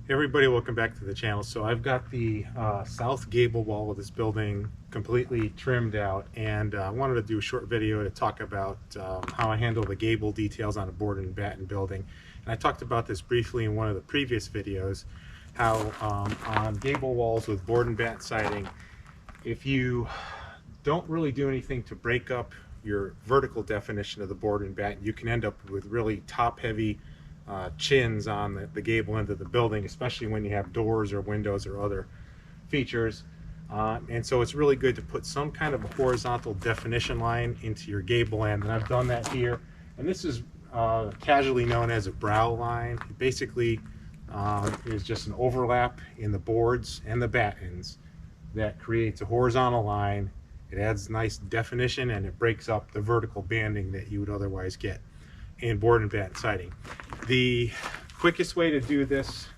Hey everybody, welcome back to the channel. So I've got the south gable wall of this building completely trimmed out, and I wanted to do a short video to talk about how I handle the gable details on a board and batten building. And I talked about this briefly in one of the previous videos, how on gable walls with board and batten siding, if you don't really do anything to break up your vertical definition of the board and batten, you can end up with really top-heavy chins on the gable end of the building, especially when you have doors or windows or other features. And so it's really good to put some kind of a horizontal definition line into your gable end, and I've done that here. And this is casually known as a brow line. It basically is just an overlap in the boards and the battens that creates a horizontal line. It adds nice definition, and it breaks up the vertical banding that you would otherwise get in board and batten siding. The quickest way to do this,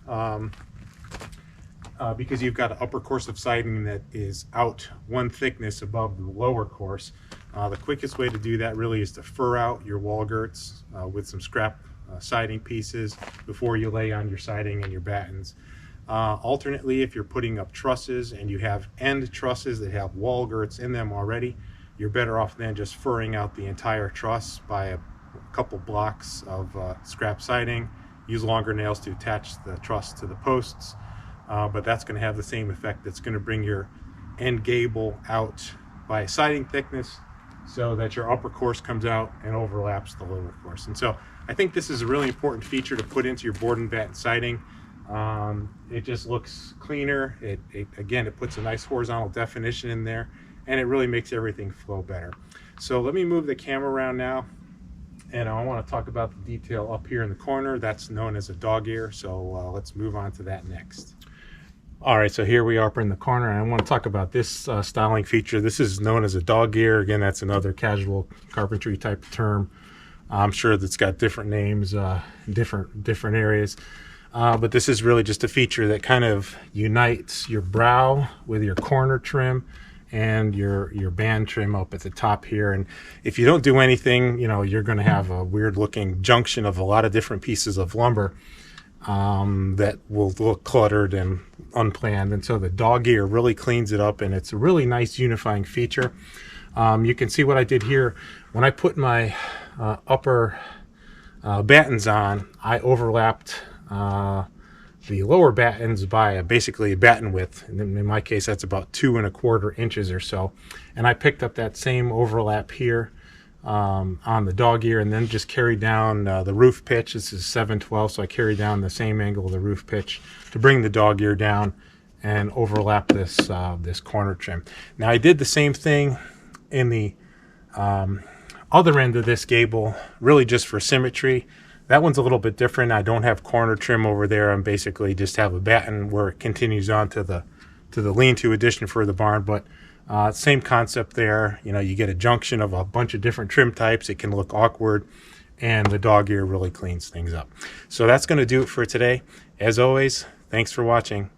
because you've got an upper course of siding that is out one thickness above the lower course, the quickest way to do that really is to fur out your wall girts with some scrap siding pieces before you lay on your siding and your battens. Alternately, if you're putting up trusses and you have end trusses that have wall girts in them already, you're better off than just furring out the entire truss by a couple blocks of scrap siding. Use longer nails to attach the truss to the posts, but that's going to have the same effect. It's going to bring your end gable out by a siding thickness so that your upper course comes out and overlaps the lower course. And so I think this is a really important feature to put into your board and batten siding. It just looks cleaner. Again, it puts a nice horizontal definition in there, and it really makes everything flow better. So let me move the camera around now, and I want to talk about the detail up here in the corner. That's known as a dog ear. So let's move on to that next. All right, so here we are up in the corner, and I want to talk about this styling feature. This is known as a dog ear. Again, that's another casual carpentry type term. I'm sure that's got different names in different areas. But this is really just a feature that kind of unites your brow with your corner trim and your band trim up at the top here. And if you don't do anything, you're going to have a weird looking junction of a lot of different pieces of lumber that will look cluttered and unplanned. And so the dog ear really cleans it up, and it's a really nice unifying feature. You can see what I did here. When I put my upper battens on, I overlapped the lower battens by basically a batten width. And in my case, that's about 2 1/4 inches or so. And I picked up that same overlap here on the dog ear, and then just carried down the roof pitch. This is 7/12, so I carried down the same angle of the roof pitch to bring the dog ear down and overlap this this corner trim. Now I did the same thing in the other end of this gable, really just for symmetry. That one's a little bit different. I don't have corner trim over there. I'm basically just have a batten where it continues on to the lean-to addition for the barn. But same concept there. You get a junction of a bunch of different trim types. It can look awkward, and the dog ear really cleans things up. So that's going to do it for today. As always, thanks for watching.